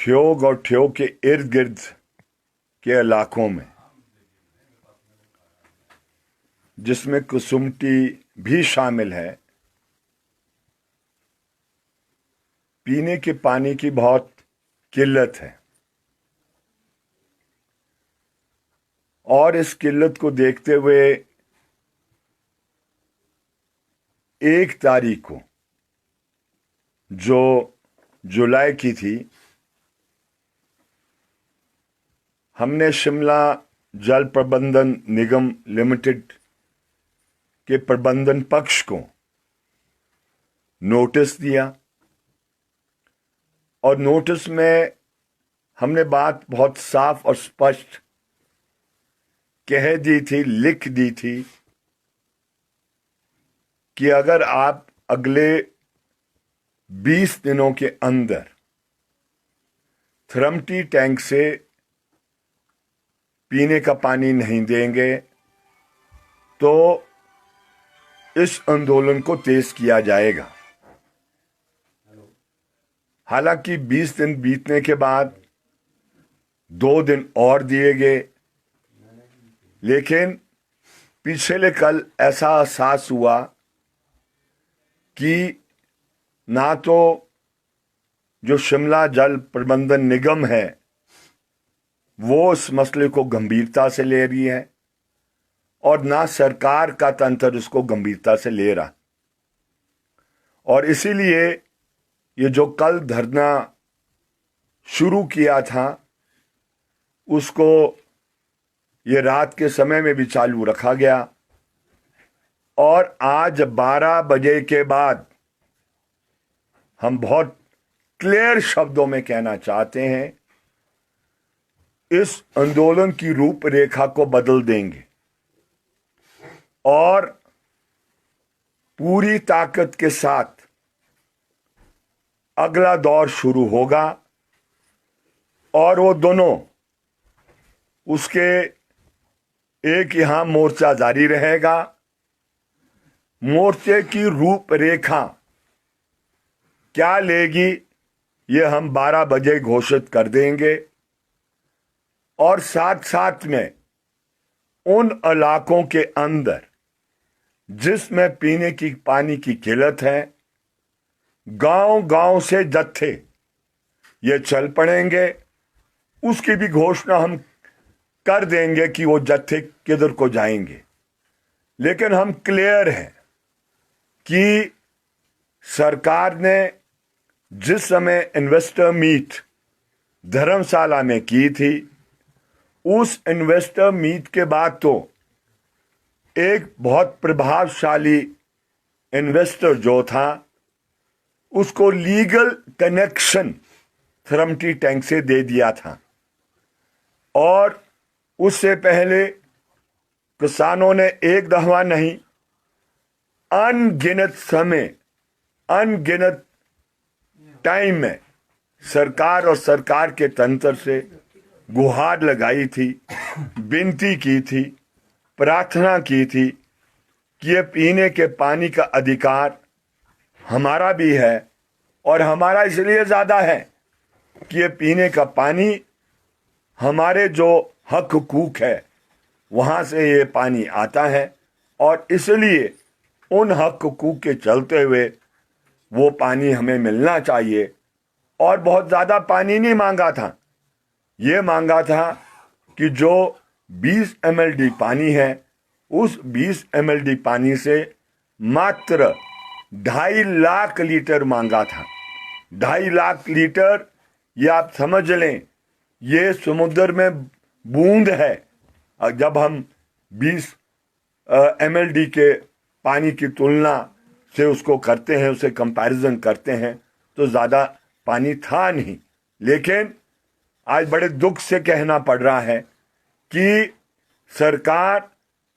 ठियोग और ठियोग के इर्द गिर्द के इलाकों में, जिसमें कुसुमटी भी शामिल है, पीने के पानी की बहुत किल्लत है। और इस किल्लत को देखते हुए 1 तारीख को, जो जुलाई की थी, हमने शिमला जल प्रबंधन निगम लिमिटेड के प्रबंधन पक्ष को नोटिस दिया। और नोटिस में हमने बात बहुत साफ और स्पष्ट कह दी थी, लिख दी थी कि अगर आप अगले 20 दिनों के अंदर थरमटी टैंक से पीने का पानी नहीं देंगे तो इस आंदोलन को तेज किया जाएगा। हालांकि 20 दिन बीतने के बाद 2 दिन और दिए गए, लेकिन पिछले कल ऐसा एहसास हुआ कि ना तो जो शिमला जल प्रबंधन निगम है वो इस मसले को गंभीरता से ले रही है, और ना सरकार का तंत्र इसको गंभीरता से ले रहा। और इसीलिए ये जो कल धरना शुरू किया था उसको ये रात के समय में भी चालू रखा गया। और आज 12 बजे के बाद हम बहुत क्लियर शब्दों में कहना चाहते हैं, इस आंदोलन की रूपरेखा को बदल देंगे और पूरी ताकत के साथ अगला दौर शुरू होगा। और वो दोनों, उसके एक यहां मोर्चा जारी रहेगा। मोर्चे की रूपरेखा क्या लेगी ये हम 12 बजे घोषित कर देंगे। और साथ साथ में उन इलाकों के अंदर जिसमें पीने की पानी की किल्लत है, गांव-गांव से जत्थे ये चल पड़ेंगे। उसकी भी घोषणा हम कर देंगे कि वो जत्थे किधर को जाएंगे। लेकिन हम क्लियर हैं कि सरकार ने जिस समय इन्वेस्टर मीट धर्मशाला में की थी, उस इन्वेस्टर मीट के बाद तो एक बहुत प्रभावशाली इन्वेस्टर जो था उसको लीगल कनेक्शन थरमटी टैंक से दे दिया था। और उससे पहले किसानों ने एक दफा नहीं, अनगिनत समय, अनगिनत टाइम में सरकार और सरकार के तंत्र से गुहार लगाई थी, विनती की थी, प्रार्थना की थी कि ये पीने के पानी का अधिकार हमारा भी है। और हमारा इसलिए ज़्यादा है कि ये पीने का पानी हमारे जो हक हुकूक है वहाँ से ये पानी आता है। और इसलिए उन हक हुकूक के चलते हुए वो पानी हमें मिलना चाहिए। और बहुत ज़्यादा पानी नहीं मांगा था, ये मांगा था कि जो 20 MLD पानी है, उस 20 MLD पानी से मात्र 2.5 लाख लीटर मांगा था। 2.5 लाख लीटर, ये आप समझ लें, ये समुद्र में बूंद है। जब हम 20 MLD के पानी की तुलना से उसको करते हैं, उसे कंपैरिजन करते हैं, तो ज़्यादा पानी था नहीं। लेकिन आज बड़े दुख से कहना पड़ रहा है कि सरकार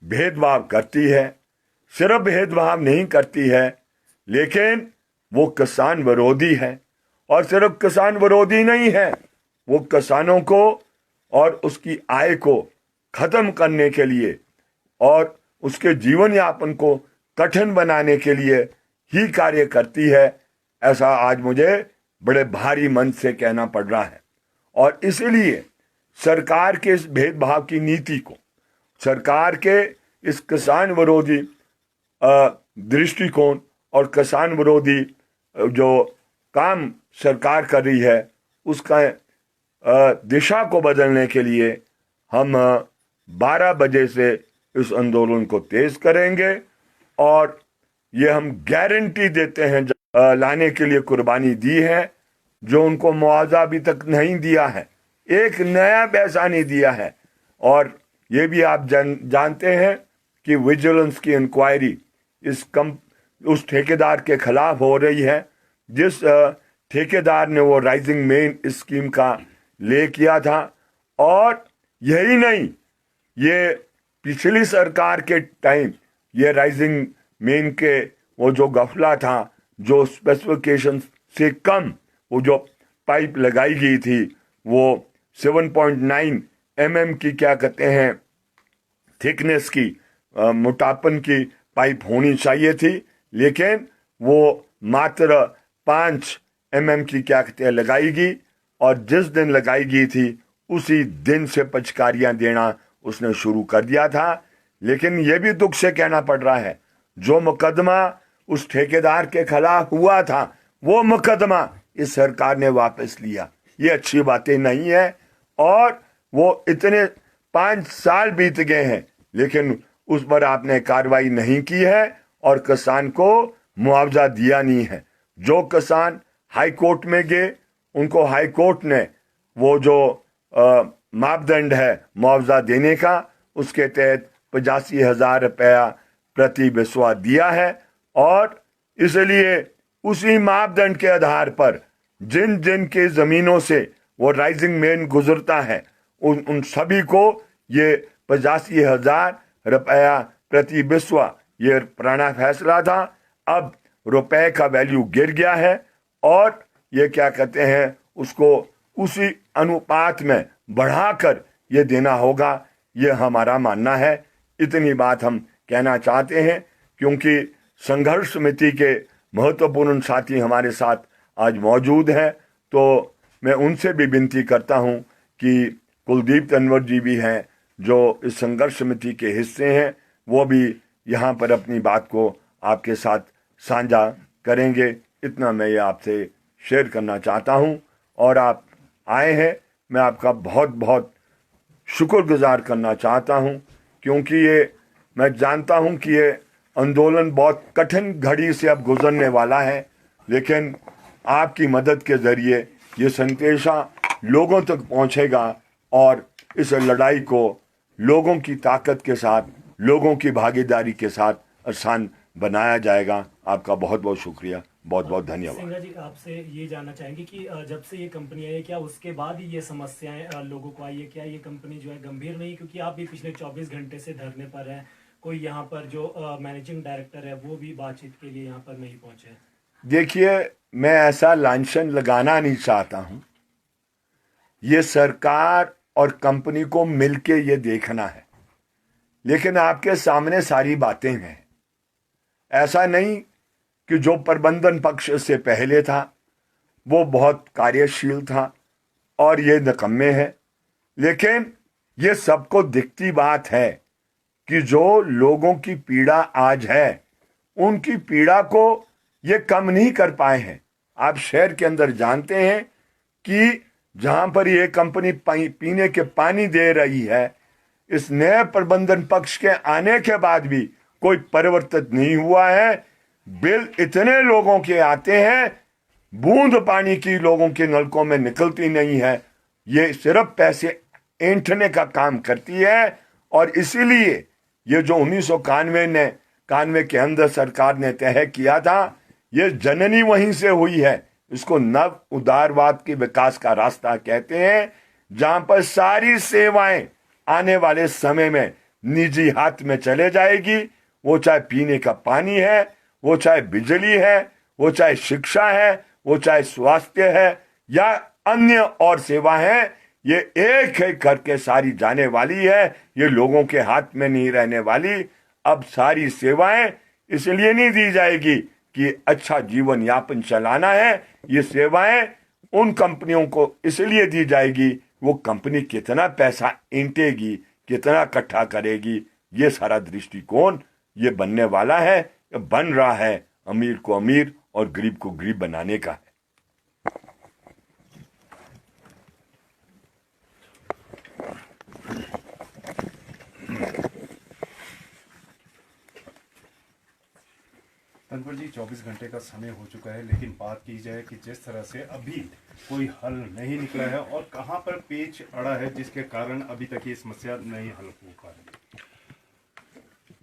भेदभाव करती है। सिर्फ भेदभाव नहीं करती है, लेकिन वो किसान विरोधी है। और सिर्फ किसान विरोधी नहीं है, वो किसानों को और उसकी आय को खत्म करने के लिए और उसके जीवन यापन को कठिन बनाने के लिए ही कार्य करती है। ऐसा आज मुझे बड़े भारी मन से कहना पड़ रहा है। और इसलिए सरकार के इस भेदभाव की नीति को, सरकार के इस किसान विरोधी दृष्टिकोण और किसान विरोधी जो काम सरकार कर रही है उसका दिशा को बदलने के लिए हम 12 बजे से इस आंदोलन को तेज करेंगे और ये हम गारंटी देते हैं लाने के लिए कुर्बानी दी है। जो उनको मुआवजा अभी तक नहीं दिया है, एक नया पैसा नहीं दिया है। और ये भी आप जानते हैं कि विजिलेंस की इंक्वायरी उस ठेकेदार के खिलाफ हो रही है जिस ठेकेदार ने वो राइजिंग मेन स्कीम का ले किया था। और यही नहीं, ये पिछली सरकार के टाइम ये राइजिंग मेन के वो जो गफला था, जो स्पेसिफिकेशन से कम वो जो पाइप लगाई गई थी, वो 7.9 mm की क्या कहते हैं थिकनेस की मोटापन की पाइप होनी चाहिए थी, लेकिन वो मात्र 5 mm की क्या कहते हैं लगाएगी। और जिस दिन लगाई गई थी उसी दिन से पिचकारियां देना उसने शुरू कर दिया था। लेकिन यह भी दुख से कहना पड़ रहा है, जो मुकदमा उस ठेकेदार के खिलाफ हुआ था वो मुकदमा इस सरकार ने वापस लिया। ये अच्छी बातें नहीं है। और वो इतने 5 साल बीत गए हैं लेकिन उस पर आपने कार्रवाई नहीं की है और किसान को मुआवजा दिया नहीं है। जो किसान हाई कोर्ट में गए उनको हाई कोर्ट ने वो जो मापदंड है मुआवजा देने का, उसके तहत 85,000 रुपया प्रति बिस्वा दिया है। और इसलिए उसी मापदंड के आधार पर जिन जिन के जमीनों से वो राइजिंग मेन गुजरता है उन सभी को ये 85,000 रुपया प्रति बिस्वा ये पुराना फैसला था। अब रुपए का वैल्यू गिर गया है और ये क्या कहते हैं उसको उसी अनुपात में बढ़ाकर ये देना होगा, ये हमारा मानना है। इतनी बात हम कहना चाहते हैं क्योंकि संघर्ष समिति के महत्वपूर्ण साथी हमारे साथ आज मौजूद हैं, तो मैं उनसे भी विनती करता हूं कि कुलदीप तंवर जी भी हैं जो इस संघर्ष समिति के हिस्से हैं, वो भी यहाँ पर अपनी बात को आपके साथ साझा करेंगे। इतना मैं ये आपसे शेयर करना चाहता हूँ। और आप आए हैं, मैं आपका बहुत बहुत शुक्रगुजार करना चाहता हूँ क्योंकि ये मैं जानता हूँ कि ये आंदोलन बहुत कठिन घड़ी से अब गुजरने वाला है, लेकिन आपकी मदद के ज़रिए ये संदेशा लोगों तक पहुँचेगा और इस लड़ाई को लोगों की ताकत के साथ, लोगों की भागीदारी के साथ आसान बनाया जाएगा। आपका बहुत बहुत शुक्रिया, बहुत बहुत धन्यवाद। सिंघा जी, आपसे ये जानना चाहेंगे कि जब से ये कंपनी आई है क्या उसके बाद ही ये समस्याएं लोगों को आई है? क्या ये कंपनी जो है गंभीर नहीं? क्योंकि आप भी पिछले 24 घंटे से धरने पर हैं, कोई यहाँ पर जो मैनेजिंग डायरेक्टर है वो भी बातचीत के लिए यहाँ पर नहीं पहुंचे। देखिए, मैं ऐसा लांछन लगाना नहीं चाहता हूँ। ये सरकार और कंपनी को मिलके ये देखना है, लेकिन आपके सामने सारी बातें हैं। ऐसा नहीं कि जो प्रबंधन पक्ष से पहले था वो बहुत कार्यशील था और ये निकम्मे है, लेकिन ये सबको दिखती बात है कि जो लोगों की पीड़ा आज है उनकी पीड़ा को ये कम नहीं कर पाए हैं। आप शहर के अंदर जानते हैं कि जहां पर ये कंपनी पीने के पानी दे रही है, इस नए प्रबंधन पक्ष के आने के बाद भी कोई परिवर्तन नहीं हुआ है। बिल इतने लोगों के आते हैं, बूंद पानी की लोगों के नलकों में निकलती नहीं है। ये सिर्फ पैसे ऐंठने का काम करती है। और इसीलिए ये जो 1991 के अंदर सरकार ने तय किया था, ये जननी वहीं से हुई है। इसको नव उदारवाद के विकास का रास्ता कहते हैं, जहां पर सारी सेवाएं आने वाले समय में निजी हाथ में चले जाएगी। वो चाहे पीने का पानी है, वो चाहे बिजली है, वो चाहे शिक्षा है, वो चाहे स्वास्थ्य है या अन्य और सेवा है, ये एक एक करके सारी जाने वाली है। ये लोगों के हाथ में नहीं रहने वाली। अब सारी सेवाएं इसलिए नहीं दी जाएगी कि अच्छा जीवन यापन चलाना है, ये सेवाएं उन कंपनियों को इसलिए दी जाएगी, वो कंपनी कितना पैसा इंटेगी, कितना इकट्ठा करेगी, ये सारा दृष्टिकोण ये बनने वाला है, बन रहा है, अमीर को अमीर और गरीब को गरीब बनाने का है। तनवर जी, 24 घंटे का समय हो चुका है, लेकिन बात की जाए कि जिस तरह से अभी कोई हल नहीं निकला है और कहां पर पेच अड़ा है जिसके कारण अभी तक ये समस्या नहीं हल हो पा रही।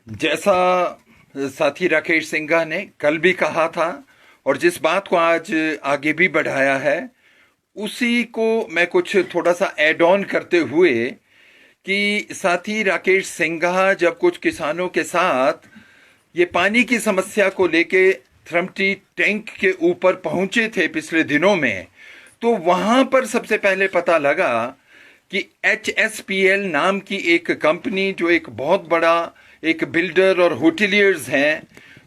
जैसा साथी राकेश सिंघा ने कल भी कहा था और जिस बात को आज आगे भी बढ़ाया है, उसी को मैं कुछ थोड़ा सा ऐड ऑन करते हुए कि साथी राकेश सिंघा जब कुछ किसानों के साथ ये पानी की समस्या को लेके थ्रमटी टैंक के ऊपर पहुंचे थे पिछले दिनों में, तो वहां पर सबसे पहले पता लगा कि HSPL नाम की एक कंपनी, जो एक बहुत बड़ा एक बिल्डर और होटलियर्स हैं,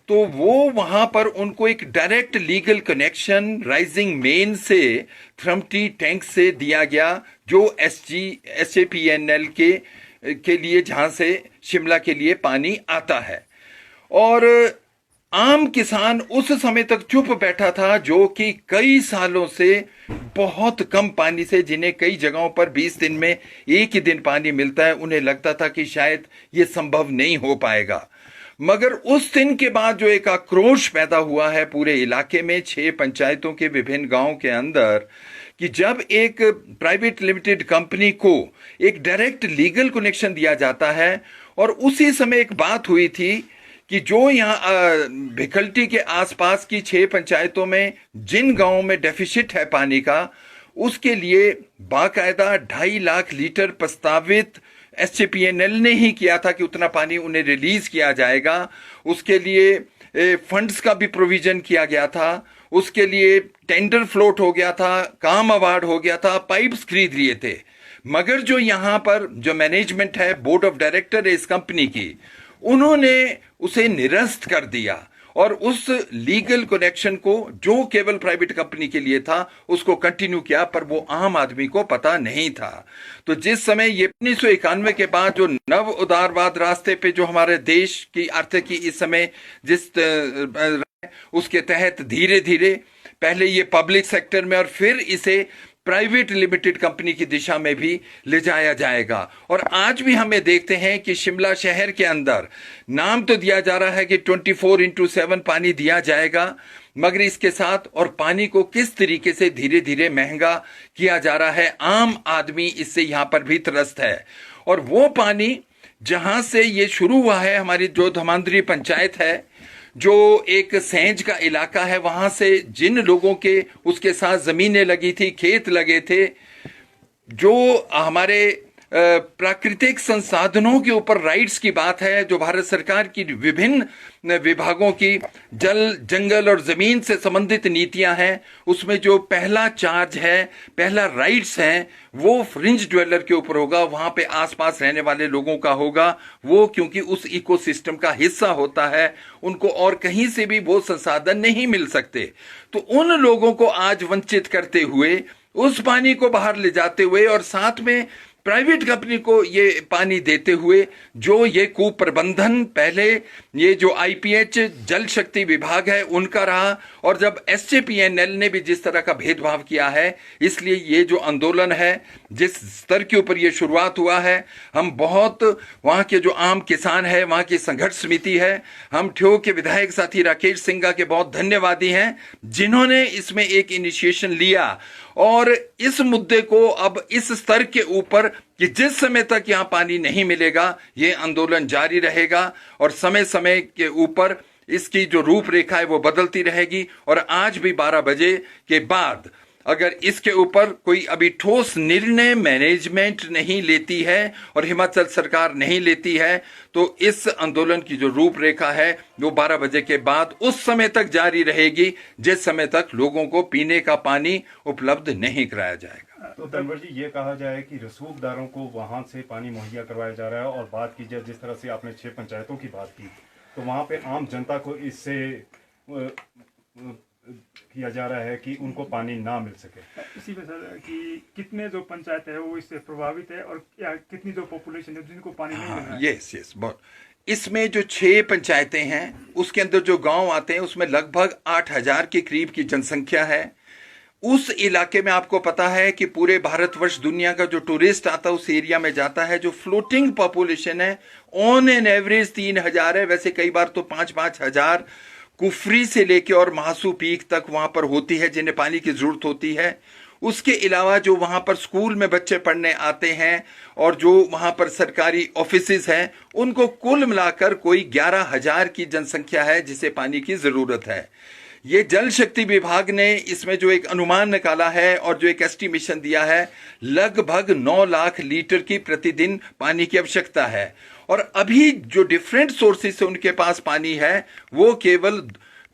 तो वो वहां पर उनको एक direct legal connection rising main से थ्रमटी टैंक से दिया गया, जो SJPNL के लिए, जहां से शिमला के लिए पानी आता है। और आम किसान उस समय तक चुप बैठा था, जो कि कई सालों से बहुत कम पानी से, जिन्हें कई जगहों पर 20 दिन में एक ही दिन पानी मिलता है, उन्हें लगता था कि शायद ये संभव नहीं हो पाएगा। मगर उस दिन के बाद जो एक आक्रोश पैदा हुआ है पूरे इलाके में, 6 पंचायतों के विभिन्न गांवों के अंदर, कि जब एक प्राइवेट लिमिटेड कंपनी को एक डायरेक्ट लीगल कनेक्शन दिया जाता है, और उसी समय एक बात हुई थी कि जो यहाँ भिखल्टी के आसपास की 6 पंचायतों में जिन गांवों में डेफिसिट है पानी का, उसके लिए बाकायदा 2.5 लाख लीटर प्रस्तावित SJPNL ने ही किया था कि उतना पानी उन्हें रिलीज किया जाएगा। उसके लिए फंड्स का भी प्रोविजन किया गया था, उसके लिए टेंडर फ्लोट हो गया था, काम अवार्ड हो गया था, पाइप्स खरीद लिए थे। मगर जो यहाँ पर जो मैनेजमेंट है, बोर्ड ऑफ डायरेक्टर है इस कंपनी की, उन्होंने उसे निरस्त कर दिया और उस लीगल कनेक्शन को, जो केवल प्राइवेट कंपनी के लिए था, उसको कंटिन्यू किया, पर वो आम आदमी को पता नहीं था। तो जिस समय ये 1991 के बाद जो नव उदारवाद रास्ते पे जो हमारे देश की आर्थिकी इस समय जिस उसके तहत धीरे धीरे पहले ये पब्लिक सेक्टर में और फिर इसे प्राइवेट लिमिटेड कंपनी की दिशा में भी ले जाया जाएगा। और आज भी हमें देखते हैं कि शिमला शहर के अंदर नाम तो दिया जा रहा है कि 24/7 पानी दिया जाएगा, मगर इसके साथ और पानी को किस तरीके से धीरे धीरे महंगा किया जा रहा है, आम आदमी इससे यहां पर भी त्रस्त है। और वो पानी जहां से ये शुरू हुआ है, हमारी जो धमांदरी पंचायत है, जो एक सेंज का इलाका है, वहां से जिन लोगों के उसके साथ जमीनें लगी थी, खेत लगे थे, जो हमारे प्राकृतिक संसाधनों के ऊपर राइट्स की बात है, जो भारत सरकार की विभिन्न विभागों की जल, जंगल और जमीन से संबंधित नीतियां हैं, उसमें जो पहला चार्ज है, पहला राइट्स है, वो फ्रिंज ड्वेलर के ऊपर होगा, वहां पे आसपास रहने वाले लोगों का होगा। वो क्योंकि उस इकोसिस्टम का हिस्सा होता है, उनको और कहीं से भी वो संसाधन नहीं मिल सकते। तो उन लोगों को आज वंचित करते हुए, उस पानी को बाहर ले जाते हुए और साथ में प्राइवेट कंपनी को ये पानी देते हुए, जो ये कुप्रबंधन पहले ये जो IPH जल शक्ति विभाग है उनका रहा, और जब SJPNL ने भी जिस तरह का भेदभाव किया है, इसलिए ये जो आंदोलन है, जिस स्तर के ऊपर ये शुरुआत हुआ है, हम बहुत वहां के जो आम किसान है, वहां की संघर्ष समिति है, हम ठियो के विधायक साथी राकेश सिंघा के बहुत धन्यवादी हैं, जिन्होंने इसमें एक इनिशिएशन लिया और इस मुद्दे को अब इस स्तर के ऊपर कि जिस समय तक यहां पानी नहीं मिलेगा, यह आंदोलन जारी रहेगा और समय समय के ऊपर इसकी जो रूपरेखा है वो बदलती रहेगी। और आज भी 12 बजे के बाद अगर इसके ऊपर कोई अभी ठोस निर्णय मैनेजमेंट नहीं लेती है और हिमाचल सरकार नहीं लेती है, तो इस आंदोलन की जो रूपरेखा है वो 12 बजे के बाद उस समय तक जारी रहेगी, जिस समय तक लोगों को पीने का पानी उपलब्ध नहीं कराया जाएगा। तो तनवर जी, ये कहा जाए कि रसूखदारों को वहां से पानी मुहैया करवाया जा रहा है, और बात की जाए जिस तरह से आपने 6 पंचायतों की बात की, तो वहां पे आम जनता को इससे किया जा रहा है कि उनको पानी ना मिल सके। इसी में सर कि कितने जो पंचायत है वो इससे प्रभावित है और या कितनी जो पॉपुलेशन है जिनको पानी नहीं मिल रहा है। यस यस बहुत। इसमें जो 6 पंचायतें हैं उसके अंदर जो गांव आते हैं उसमें लगभग 8,000 के करीब की जनसंख्या है। उस इलाके में आपको पता है कि पूरे भारतवर्ष दुनिया का जो टूरिस्ट आता है उस एरिया में जाता है। जो फ्लोटिंग पॉपुलेशन है ऑन एन एवरेज 3,000 है, वैसे कई बार तो 5-5 हजार कुफरी से लेके और महासू पीक तक वहां पर होती है जिन्हें पानी की जरूरत होती है। उसके अलावा जो वहां पर स्कूल में बच्चे पढ़ने आते हैं और जो वहां पर सरकारी ऑफिसेज हैं उनको कुल मिलाकर कोई 11,000 की जनसंख्या है जिसे पानी की जरूरत है। ये जल शक्ति विभाग ने इसमें जो एक अनुमान निकाला है और जो एक एस्टिमेशन दिया है, लगभग 9 लाख लीटर की प्रतिदिन पानी की आवश्यकता है। और अभी जो डिफरेंट सोर्सेस से उनके पास पानी है वो केवल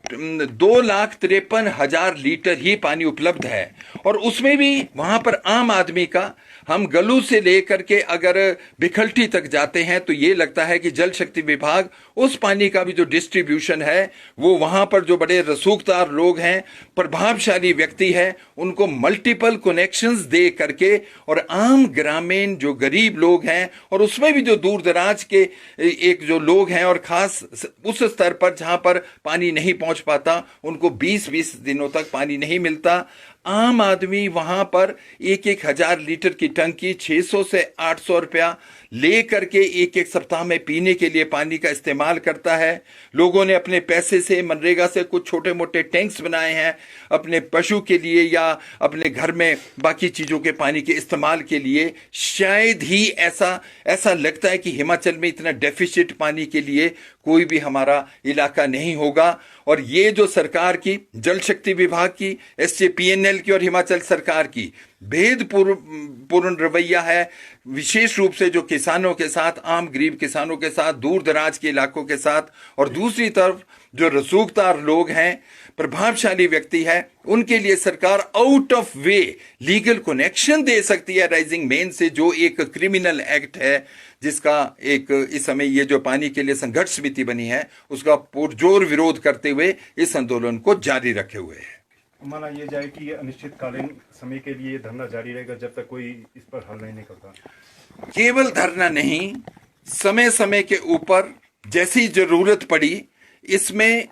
2,53,000 लीटर ही पानी उपलब्ध है। और उसमें भी वहां पर आम आदमी का, हम गलू से लेकर के अगर बिखल्टी तक जाते हैं तो ये लगता है कि जल शक्ति विभाग उस पानी का भी जो डिस्ट्रीब्यूशन है वो वहां पर जो बड़े रसूखदार लोग हैं, प्रभावशाली व्यक्ति है, उनको मल्टीपल कनेक्शंस दे करके और आम ग्रामीण जो गरीब लोग हैं और उसमें भी जो दूर दराज के एक जो लोग हैं और खास उस स्तर पर जहां पर पानी नहीं पहुंच पाता उनको 20-20 दिनों तक पानी नहीं मिलता। आम आदमी वहां पर 1,000 लीटर की टंकी 600 से 800 रुपया ले करके एक सप्ताह में पीने के लिए पानी का इस्तेमाल करता है। लोगों ने अपने पैसे से मनरेगा से कुछ छोटे मोटे टैंक्स बनाए हैं अपने पशु के लिए या अपने घर में बाकी चीजों के पानी के इस्तेमाल के लिए। शायद ही ऐसा लगता है कि हिमाचल में इतना डेफिसिट पानी के लिए कोई भी हमारा इलाका नहीं होगा। और ये जो सरकार की, जल शक्ति विभाग की, SJPNL की और हिमाचल सरकार की भेदपूर्ण रवैया है, विशेष रूप से जो किसानों के साथ, आम गरीब किसानों के साथ, दूर दराज के इलाकों के साथ, और दूसरी तरफ जो रसूखदार लोग हैं, प्रभावशाली व्यक्ति है, उनके लिए सरकार out of way legal connection दे सकती है राइजिंग मेन से, जो एक क्रिमिनल एक्ट है जिसका एक इस समय ये जो पानी के लिए संघर्ष समिति बनी है उसका पुरजोर विरोध करते हुए इस आंदोलन को जारी रखे हुए है। माना ये जाए कि ये अनिश्चितकालीन समय के लिए धरना जारी रहेगा जब तक कोई इस पर हल नहीं निकलता। केवल धरना नहीं, समय समय के ऊपर जैसी जरूरत पड़ी इसमें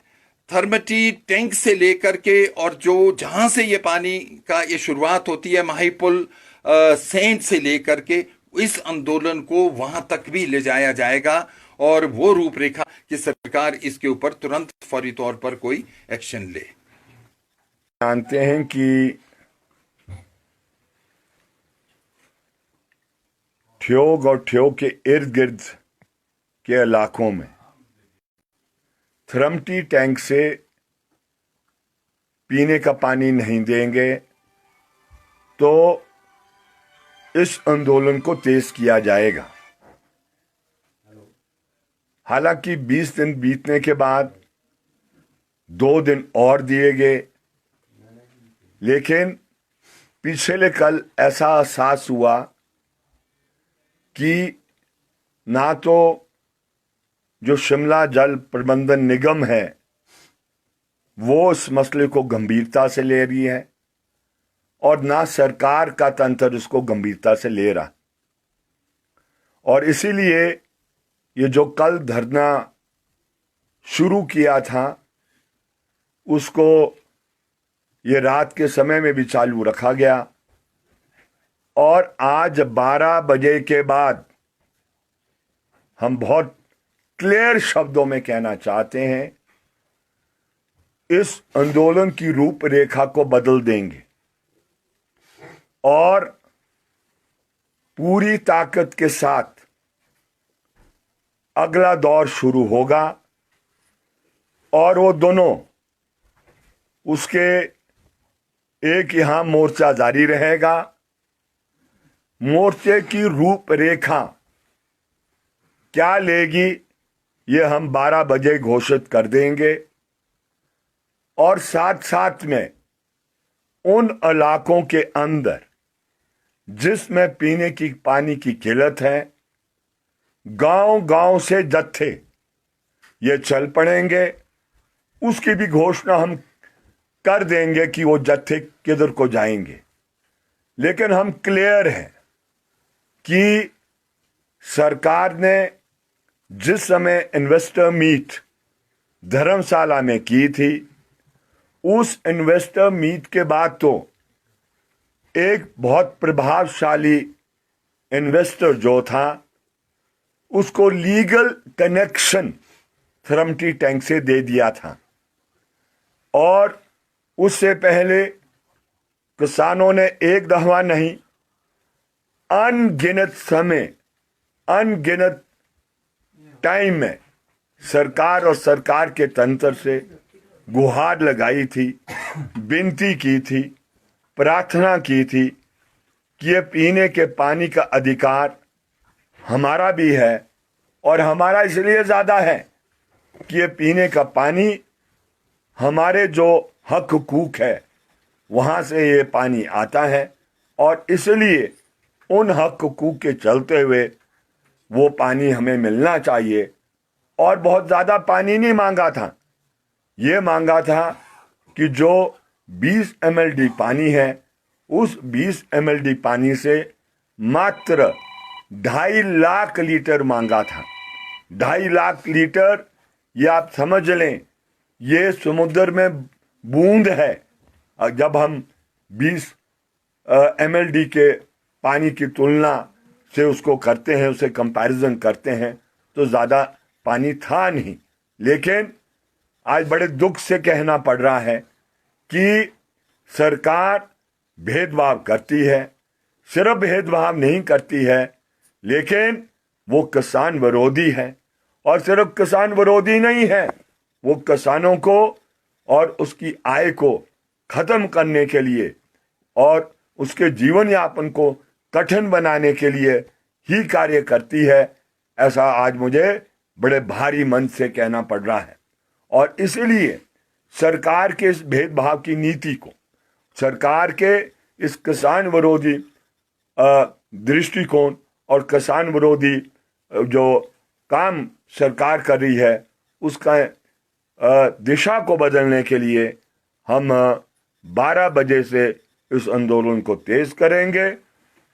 थर्मटी टैंक से लेकर के और जो जहां से ये पानी का ये शुरुआत होती है माहीपुल सेंट से लेकर के, इस आंदोलन को वहां तक भी ले जाया जाएगा और वो रूपरेखा कि सरकार इसके ऊपर तुरंत फौरी तौर पर कोई एक्शन ले। जानते हैं कि ठियोग और ठियोग के इर्द गिर्द के इलाकों में थर्मटी टैंक से पीने का पानी नहीं देंगे तो इस आंदोलन को तेज किया जाएगा। हालांकि 20 दिन बीतने के बाद 2 दिन और दिए गए, लेकिन पिछले कल ऐसा एहसास हुआ कि ना तो जो शिमला जल प्रबंधन निगम है वो इस मसले को गंभीरता से ले रही है और ना सरकार का तंत्र इसको गंभीरता से ले रहा। और इसीलिए ये जो कल धरना शुरू किया था उसको ये रात के समय में भी चालू रखा गया और आज 12 बजे के बाद हम बहुत क्लियर शब्दों में कहना चाहते हैं इस आंदोलन की रूपरेखा को बदल देंगे और पूरी ताकत के साथ अगला दौर शुरू होगा और वो दोनों उसके एक यहां मोर्चा जारी रहेगा। मोर्चे की रूपरेखा क्या लेगी ये हम 12 बजे घोषित कर देंगे और साथ साथ में उन इलाकों के अंदर जिसमें पीने की पानी की किल्लत है, गांव-गांव से जत्थे ये चल पड़ेंगे, उसकी भी घोषणा हम कर देंगे कि वो जत्थे किधर को जाएंगे, लेकिन हम क्लियर हैं कि सरकार ने जिस समय इन्वेस्टर मीट धर्मशाला में की थी, उस इन्वेस्टर मीट के बाद तो एक बहुत प्रभावशाली इन्वेस्टर जो था उसको लीगल कनेक्शन थरमटी टैंक से दे दिया था, और उससे पहले किसानों ने एक दफा नहीं, अनगिनत समय, अनगिनत टाइम में सरकार और सरकार के तंत्र से गुहार लगाई थी, विनती की थी, प्रार्थना की थी कि ये पीने के पानी का अधिकार हमारा भी है, और हमारा इसलिए ज़्यादा है कि ये पीने का पानी हमारे जो हक हकूक है वहाँ से ये पानी आता है, और इसलिए उन हक हकूक के चलते हुए वो पानी हमें मिलना चाहिए। और बहुत ज़्यादा पानी नहीं मांगा था, ये मांगा था कि जो 20 MLD पानी है, उस 20 MLD पानी से मात्र 2.5 लाख लीटर मांगा था। 2.5 लाख लीटर, ये आप समझ लें, ये समुद्र में बूंद है। जब हम 20 MLD के पानी की तुलना से उसको करते हैं, उसे कंपैरिजन करते हैं, तो ज़्यादा पानी था नहीं। लेकिन आज बड़े दुख से कहना पड़ रहा है कि सरकार भेदभाव करती है। सिर्फ भेदभाव नहीं करती है, लेकिन वो किसान विरोधी है। और सिर्फ किसान विरोधी नहीं है, वो किसानों को और उसकी आय को खत्म करने के लिए और उसके जीवन यापन को कठिन बनाने के लिए ही कार्य करती है। ऐसा आज मुझे बड़े भारी मन से कहना पड़ रहा है। और इसलिए सरकार के इस भेदभाव की नीति को, सरकार के इस किसान विरोधी दृष्टिकोण और किसान विरोधी जो काम सरकार कर रही है, उसका दिशा को बदलने के लिए हम 12 बजे से इस आंदोलन को तेज करेंगे,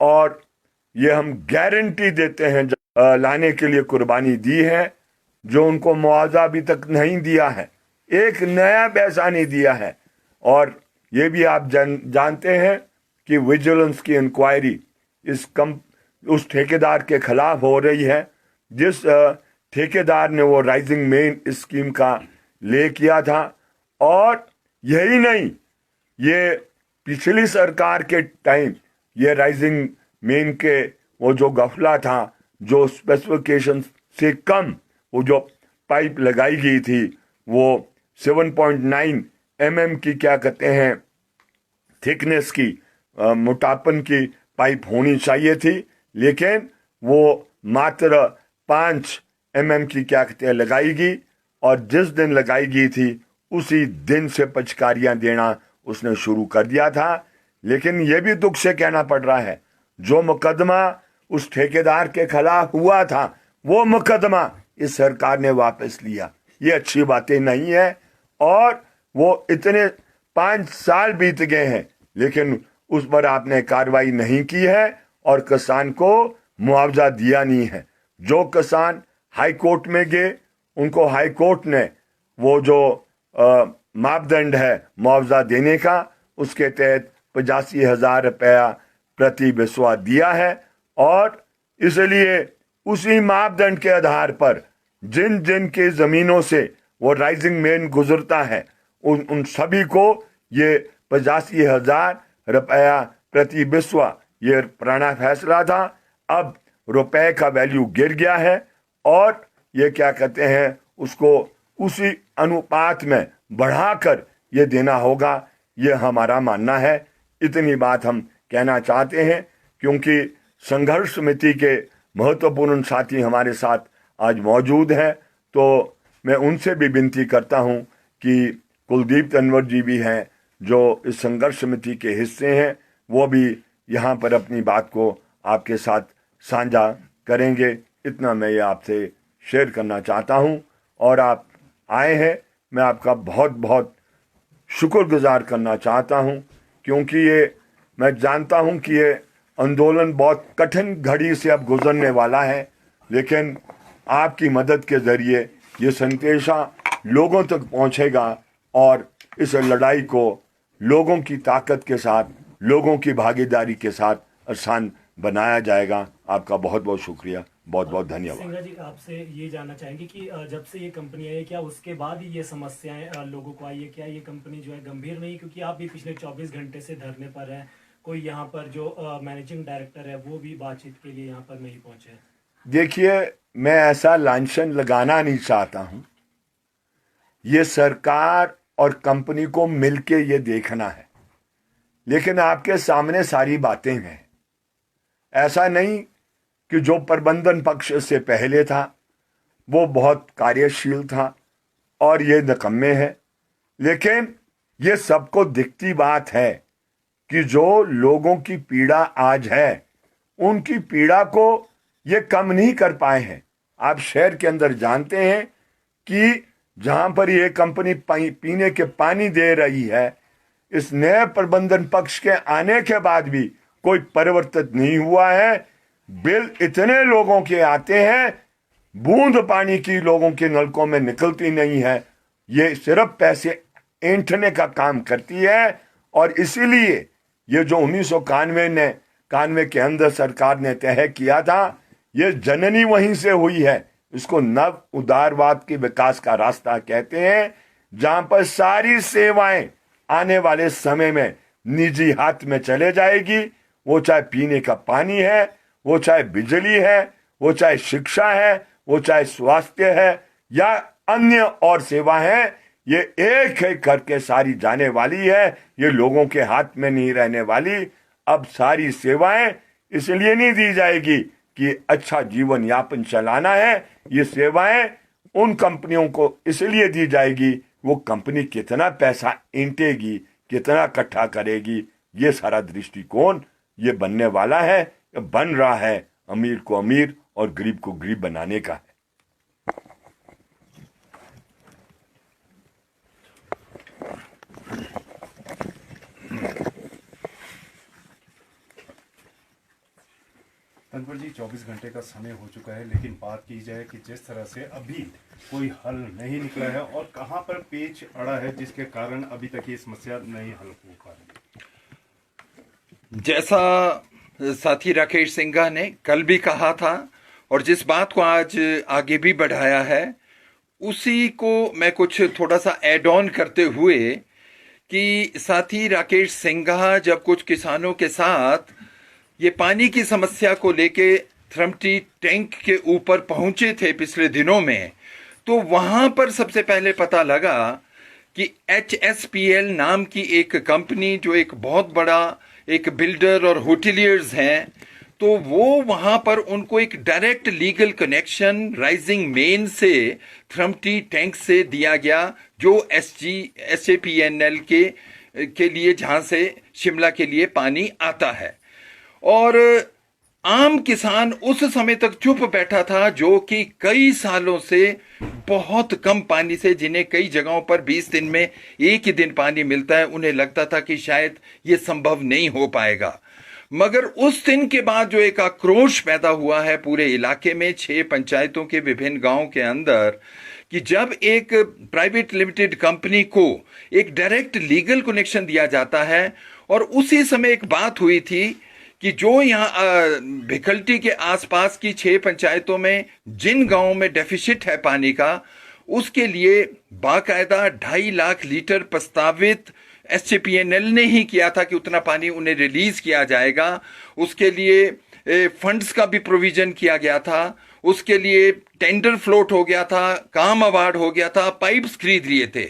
और ये हम गारंटी देते हैं लाने के लिए कुर्बानी दी है। जो उनको मुआवजा अभी तक नहीं दिया है, एक नया पैसा नहीं दिया है। और ये भी आप जानते हैं कि विजिलेंस की इंक्वायरी उस ठेकेदार के खिलाफ हो रही है, जिस ठेकेदार ने वो राइजिंग मेन स्कीम का ले किया था। और यही नहीं, ये पिछली सरकार के टाइम ये राइजिंग मेन के वो जो गफला था, जो स्पेसिफिकेशन से कम वो जो पाइप लगाई गई थी, वो 7.9 mm की क्या कहते हैं थिकनेस की मोटापन की पाइप होनी चाहिए थी, लेकिन वो मात्र 5 mm की क्या कहते हैं लगाएगी। और जिस दिन लगाई गई थी उसी दिन से पिचकारियां देना उसने शुरू कर दिया था। लेकिन यह भी दुख से कहना पड़ रहा है, जो मुकदमा उस ठेकेदार के खिलाफ हुआ था, वो मुकदमा इस सरकार ने वापस लिया। ये अच्छी बातें नहीं है। और वो इतने 5 साल बीत गए हैं, लेकिन उस पर आपने कार्रवाई नहीं की है और किसान को मुआवजा दिया नहीं है। जो किसान हाई कोर्ट में गए, उनको हाई कोर्ट ने वो जो मापदंड है मुआवजा देने का, उसके तहत 85,000 रुपया प्रति बिस्वा दिया है। और इसलिए उसी मापदंड के आधार पर जिन जिन के जमीनों से वो राइजिंग मेन गुजरता है, उन सभी को ये 85,000 रुपया प्रति बिस्वा, ये पुराना फैसला था। अब रुपए का वैल्यू गिर गया है और ये क्या कहते हैं, उसको उसी अनुपात में बढ़ाकर ये देना होगा, ये हमारा मानना है। इतनी बात हम कहना चाहते हैं, क्योंकि संघर्ष समिति के महत्वपूर्ण साथी हमारे साथ आज मौजूद हैं। तो मैं उनसे भी विनती करता हूं कि कुलदीप तंवर जी भी हैं, जो इस संघर्ष समिति के हिस्से हैं, वो भी यहाँ पर अपनी बात को आपके साथ साझा करेंगे। इतना मैं ये आपसे शेयर करना चाहता हूँ। और आप आए हैं, मैं आपका बहुत बहुत शुक्रगुजार करना चाहता हूं, क्योंकि ये मैं जानता हूं कि ये आंदोलन बहुत कठिन घड़ी से अब गुजरने वाला है, लेकिन आपकी मदद के जरिए ये संदेशा लोगों तक पहुंचेगा और इस लड़ाई को लोगों की ताकत के साथ, लोगों की भागीदारी के साथ आसान बनाया जाएगा। आपका बहुत बहुत शुक्रिया, बहुत बहुत धन्यवाद। सिंघा जी, आपसे ये जानना चाहेंगे कि जब से ये कंपनी आई है, क्या उसके बाद ही ये समस्याएं लोगों को आई है? क्या ये कंपनी जो है गंभीर नहीं? क्योंकि आप भी पिछले 24 घंटे से धरने पर हैं, कोई यहाँ पर जो मैनेजिंग डायरेक्टर है वो भी बातचीत के लिए यहाँ पर नहीं पहुंचे। देखिए, मैं ऐसा लांछन लगाना नहीं चाहता हूं। ये सरकार और कंपनी को मिलके ये देखना है, लेकिन आपके सामने सारी बातें हैं। ऐसा नहीं कि जो प्रबंधन पक्ष से पहले था वो बहुत कार्यशील था और ये निकम्मे है, लेकिन ये सबको दिखती बात है कि जो लोगों की पीड़ा आज है, उनकी पीड़ा को ये कम नहीं कर पाए हैं। आप शहर के अंदर जानते हैं कि जहां पर ये कंपनी पीने के पानी दे रही है, इस नए प्रबंधन पक्ष के आने के बाद भी कोई परिवर्तन नहीं हुआ है। बिल इतने लोगों के आते हैं, बूंद पानी की लोगों के नलकों में निकलती नहीं है। ये सिर्फ पैसे ऐंठने का काम करती है, और इसीलिए ये जो 1991 के अंदर सरकार ने तय किया था, ये जननी वहीं से हुई है। इसको नव उदारवाद के विकास का रास्ता कहते हैं, जहां पर सारी सेवाएं आने वाले समय में निजी हाथ में चले जाएगी। वो चाहे पीने का पानी है, वो चाहे बिजली है, वो चाहे शिक्षा है, वो चाहे स्वास्थ्य है या अन्य और सेवा है, ये एक एक करके सारी जाने वाली है। ये लोगों के हाथ में नहीं रहने वाली। अब सारी सेवाएं इसलिए नहीं दी जाएगी कि अच्छा जीवन यापन चलाना है, ये सेवाएं उन कंपनियों को इसलिए दी जाएगी वो कंपनी कितना पैसा ऐंटेगी, कितना इकट्ठा करेगी। ये सारा दृष्टिकोण ये बनने वाला है, बन रहा है। अमीर को अमीर और गरीब को गरीब बनाने का है। तनवर जी, 24 घंटे का समय हो चुका है, लेकिन बात की जाए कि जिस तरह से अभी कोई हल नहीं निकला है और कहां पर पेच अड़ा है जिसके कारण अभी तक ये समस्या नहीं हल हो पा रही। जैसा साथी राकेश सिंघा ने कल भी कहा था और जिस बात को आज आगे भी बढ़ाया है, उसी को मैं कुछ थोड़ा सा ऐड ऑन करते हुए कि साथी राकेश सिंघा जब कुछ किसानों के साथ ये पानी की समस्या को लेके थ्रमटी टैंक के ऊपर पहुंचे थे पिछले दिनों में, तो वहां पर सबसे पहले पता लगा कि HSPL नाम की एक कंपनी, जो एक बहुत बड़ा एक बिल्डर और होटलियर्स हैं, तो वो वहां पर उनको एक direct legal connection rising main से थ्रमटी टैंक से दिया गया, जो SJPNL के लिए, जहां से शिमला के लिए पानी आता है। और आम किसान उस समय तक चुप बैठा था, जो कि कई सालों से बहुत कम पानी से, जिन्हें कई जगहों पर 20 दिन में एक ही दिन पानी मिलता है, उन्हें लगता था कि शायद ये संभव नहीं हो पाएगा। मगर उस दिन के बाद जो एक आक्रोश पैदा हुआ है पूरे इलाके में, 6 पंचायतों के विभिन्न गांवों के अंदर, कि जब एक प्राइवेट लिमिटेड कंपनी को एक डायरेक्ट लीगल कनेक्शन दिया जाता है, और उसी समय एक बात हुई थी कि जो यहाँ भिखल्टी के आसपास की 6 पंचायतों में जिन गांवों में डेफिसिट है पानी का, उसके लिए बाकायदा 2.5 लाख लीटर प्रस्तावित SJPNL ने ही किया था कि उतना पानी उन्हें रिलीज किया जाएगा। उसके लिए फंड्स का भी प्रोविजन किया गया था, उसके लिए टेंडर फ्लोट हो गया था, काम अवार्ड हो गया था, पाइप्स खरीद लिए थे।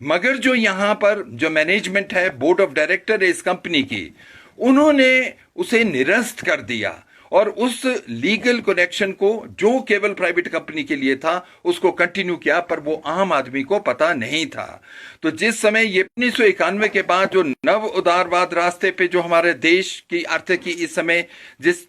मगर जो यहाँ पर जो मैनेजमेंट है, बोर्ड ऑफ डायरेक्टर है इस कंपनी की, उन्होंने उसे निरस्त कर दिया और उस लीगल कनेक्शन को, जो केवल प्राइवेट कंपनी के लिए था, उसको कंटिन्यू किया, पर वो आम आदमी को पता नहीं था। तो जिस समय ये 1991 के बाद जो नव उदारवाद रास्ते पे जो हमारे देश की आर्थिकी इस समय जिस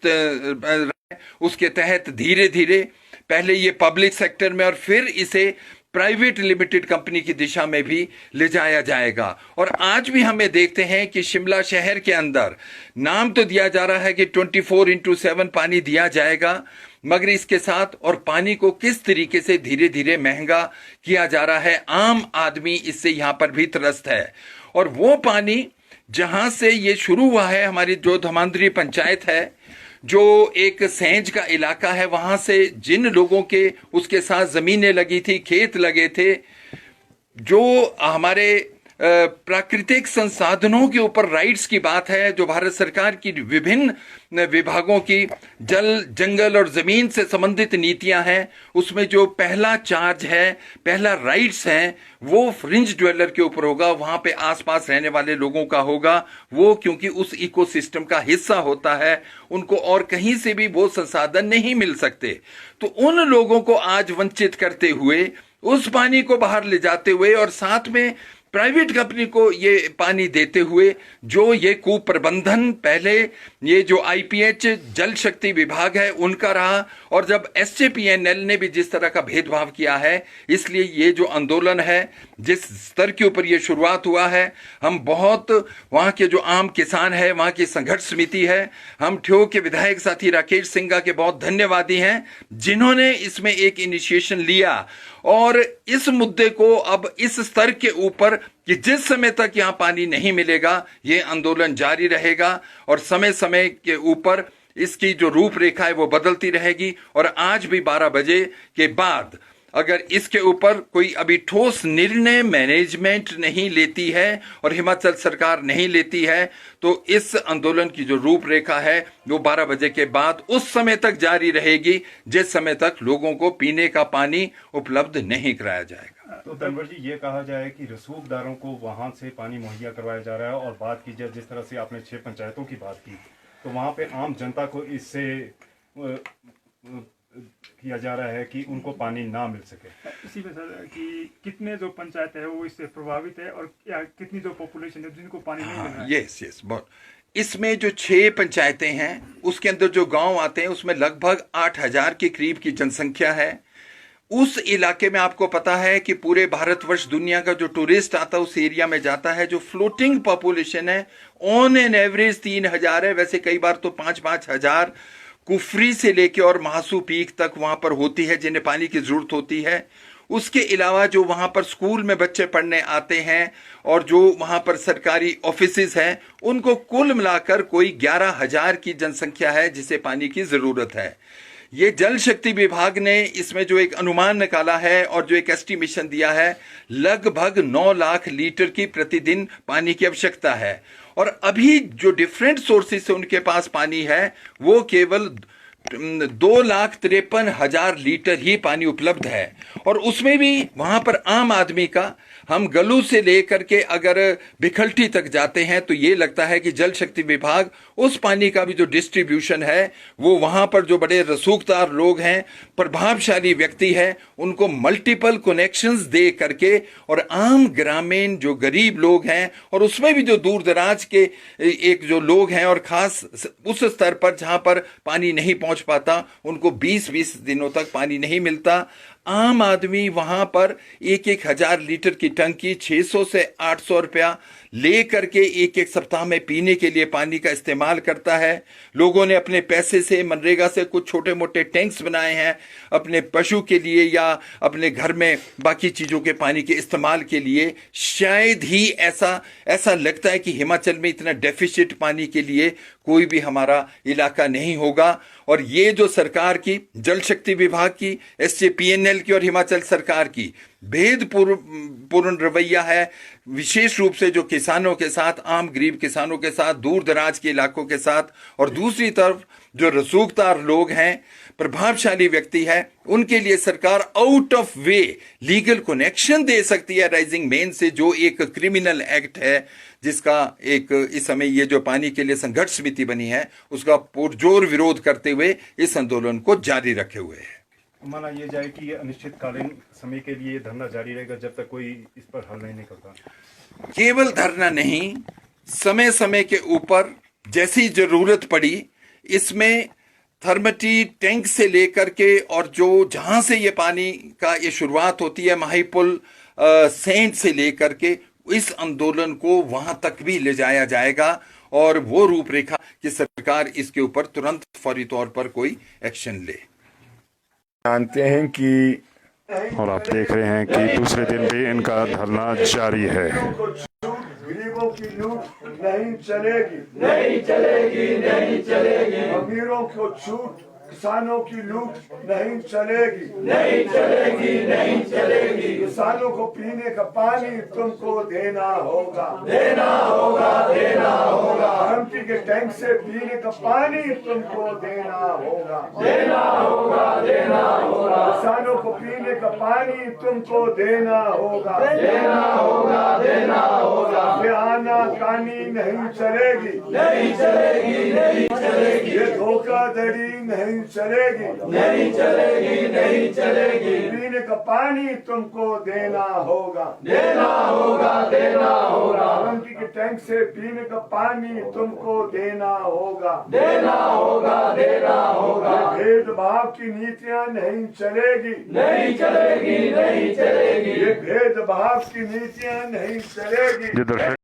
उसके तहत धीरे धीरे पहले ये पब्लिक सेक्टर में और फिर इसे प्राइवेट लिमिटेड कंपनी की दिशा में भी ले जाया जाएगा। और आज भी हमें देखते हैं कि शिमला शहर के अंदर नाम तो दिया जा रहा है कि 24/7 पानी दिया जाएगा, मगर इसके साथ और पानी को किस तरीके से धीरे धीरे महंगा किया जा रहा है, आम आदमी इससे यहां पर भी त्रस्त है। और वो पानी जहां से ये शुरू हुआ है, हमारी जो धमांदरी पंचायत है, जो एक सेंज का इलाका है, वहां से जिन लोगों के उसके साथ जमीनें लगी थी, खेत लगे थे, जो हमारे प्राकृतिक संसाधनों के ऊपर राइट्स की बात है, जो भारत सरकार की विभिन्न विभागों की जल, जंगल और जमीन से संबंधित नीतियां हैं, उसमें जो पहला चार्ज है, पहला राइट्स है, वो फ्रिंज ड्वेलर के ऊपर होगा, वहां पे आसपास रहने वाले लोगों का होगा। वो क्योंकि उस इकोसिस्टम का हिस्सा होता है, उनको और कहीं से भी वो संसाधन नहीं मिल सकते। तो उन लोगों को आज वंचित करते हुए, उस पानी को बाहर ले जाते हुए और साथ में प्राइवेट कंपनी को ये पानी देते हुए, जो ये कुप्रबंधन पहले ये जो आईपीएच जल शक्ति विभाग है उनका रहा, और जब एसजेपीएनएल ने भी जिस तरह का भेदभाव किया है, इसलिए ये जो आंदोलन है, जिस स्तर के ऊपर ये शुरुआत हुआ है, हम बहुत वहां के जो आम किसान है, वहां की संघर्ष समिति है, हम ठियो के विधायक साथी राकेश सिंघा के बहुत धन्यवादी हैं, जिन्होंने इसमें एक इनिशिएशन लिया और इस मुद्दे को अब इस स्तर के ऊपर कि जिस समय तक यहां पानी नहीं मिलेगा, ये आंदोलन जारी रहेगा और समय समय के ऊपर इसकी जो रूपरेखा है वो बदलती रहेगी। और आज भी 12 बजे के बाद अगर इसके ऊपर कोई अभी ठोस निर्णय मैनेजमेंट नहीं लेती है और हिमाचल सरकार नहीं लेती है, तो इस आंदोलन की जो रूपरेखा है वो 12 बजे के बाद उस समय तक जारी रहेगी, जिस समय तक लोगों को पीने का पानी उपलब्ध नहीं कराया जाएगा। तो तनवर जी, ये कहा जाए कि रसूखदारों को वहां से पानी मुहैया करवाया जा रहा है, और बात की जाए जिस तरह से आपने 6 पंचायतों की बात की, तो वहां पे आम जनता को इससे किया जा रहा है कि उनको पानी ना मिल सके। इसी में सर कि कितने जो पंचायत है वो इससे प्रभावित है, और या कितनी जो पॉपुलेशन है जिनको पानी नहीं मिल रहा है। यस, बहुत। इसमें जो 6 पंचायतें हैं, उसके अंदर जो गांव आते हैं, उसमें लगभग 8,000 के करीब की जनसंख्या है। उस इलाके में आपको पता है कि पूरे भारतवर्ष दुनिया का जो टूरिस्ट आता है उस एरिया में जाता है। जो फ्लोटिंग पॉपुलेशन है ऑन एन एवरेज 3,000 है, वैसे कई बार तो 5-5 हजार कुफरी से लेके और महासू पीक तक वहां पर होती है, जिन्हें पानी की जरूरत होती है। उसके अलावा जो वहां पर स्कूल में बच्चे पढ़ने आते हैं और जो वहां पर सरकारी ऑफिसेज हैं, उनको कुल मिलाकर कोई 11,000 की जनसंख्या है जिसे पानी की जरूरत है। ये जल शक्ति विभाग ने इसमें जो एक अनुमान निकाला है और जो एक एस्टिमेशन दिया है, लगभग 9 लाख लीटर की प्रतिदिन पानी की आवश्यकता है। और अभी जो डिफरेंट सोर्सेस से उनके पास पानी है, वो केवल 2,53,000 लीटर ही पानी उपलब्ध है। और उसमें भी वहां पर आम आदमी का, हम गलू से लेकर के अगर बिखल्टी तक जाते हैं तो ये लगता है कि जल शक्ति विभाग उस पानी का भी जो डिस्ट्रीब्यूशन है, वो वहां पर जो बड़े रसूखदार लोग हैं, प्रभावशाली व्यक्ति है, उनको मल्टीपल कनेक्शंस दे करके, और आम ग्रामीण जो गरीब लोग हैं, और उसमें भी जो दूर दराज के एक जो लोग हैं, और खास उस स्तर पर जहां पर पानी नहीं पहुंच पाता, उनको 20-20 दिनों तक पानी नहीं मिलता। आम आदमी वहां पर 1,000 लीटर की टंकी 600 से 800 रुपया ले करके एक सप्ताह में पीने के लिए पानी का इस्तेमाल करता है। लोगों ने अपने पैसे से, मनरेगा से कुछ छोटे मोटे टैंक्स बनाए हैं अपने पशु के लिए या अपने घर में बाकी चीजों के पानी के इस्तेमाल के लिए। शायद ही ऐसा लगता है कि हिमाचल में इतना डेफिसिट पानी के लिए कोई भी हमारा इलाका नहीं होगा। और ये जो सरकार की, जल शक्ति विभाग की, एसजेपीएनएल की और हिमाचल सरकार की भेदपूर्ण रवैया है, विशेष रूप से जो किसानों के साथ, आम गरीब किसानों के साथ, दूर दराज के इलाकों के साथ, और दूसरी तरफ जो रसूखदार लोग हैं, प्रभावशाली व्यक्ति है, उनके लिए सरकार out of way legal connection दे सकती है राइजिंग मेन से, जो एक क्रिमिनल एक्ट है, जिसका एक इस समय ये जो पानी के लिए संघर्ष समिति बनी है, उसका पुरजोर विरोध करते हुए इस आंदोलन को जारी रखे हुए है। माना ये जाए कि ये अनिश्चितकालीन समय के लिए धरना जारी रहेगा जब तक कोई इस पर हल नहीं निकलता। केवल धरना नहीं, समय समय के ऊपर जैसी जरूरत पड़ी, इसमें थर्मटी टैंक से लेकर के और जो जहां से ये पानी का ये शुरुआत होती है माहीपुल सेंट से लेकर के इस आंदोलन को वहां तक भी ले जाया जाएगा और वो रूपरेखा कि सरकार इसके ऊपर तुरंत फौरी तौर पर कोई एक्शन ले। जानते हैं कि और आप देख रहे हैं कि दूसरे दिन भी इनका धरना जारी है। गरीबों की लूट नहीं चलेगी, नहीं चलेगी, नहीं चलेगी। अमीरों को छूट, किसानों की लूट नहीं चलेगी, नहीं चलेगी, नहीं चलेगी। किसानों को पीने का पानी तुमको देना होगा, देना होगा, देना होगा। एमपी के टैंक से पीने का पानी तुमको देना होगा, देना होगा, देना होगा। किसानों को पीने का पानी तुमको देना होगा, देना होगा, देना होगा। ये आनाकानी नहीं चलेगी, नहीं चलेगी, नहीं चलेगी। ये धोखाधड़ी नहीं चलेगी, नहीं चलेगी, नहीं चलेगी। पीने का पानी तुमको देना होगा, देना होगा, देना होगा। एमपी के टैंक से पीने का पानी तुमको देना होगा, देना होगा, देना होगा। भेदभाव की नीतियाँ नहीं चलेगी, नहीं चलेगी, नहीं चलेगी। ये भेदभाव की नीतियाँ नहीं चलेगी।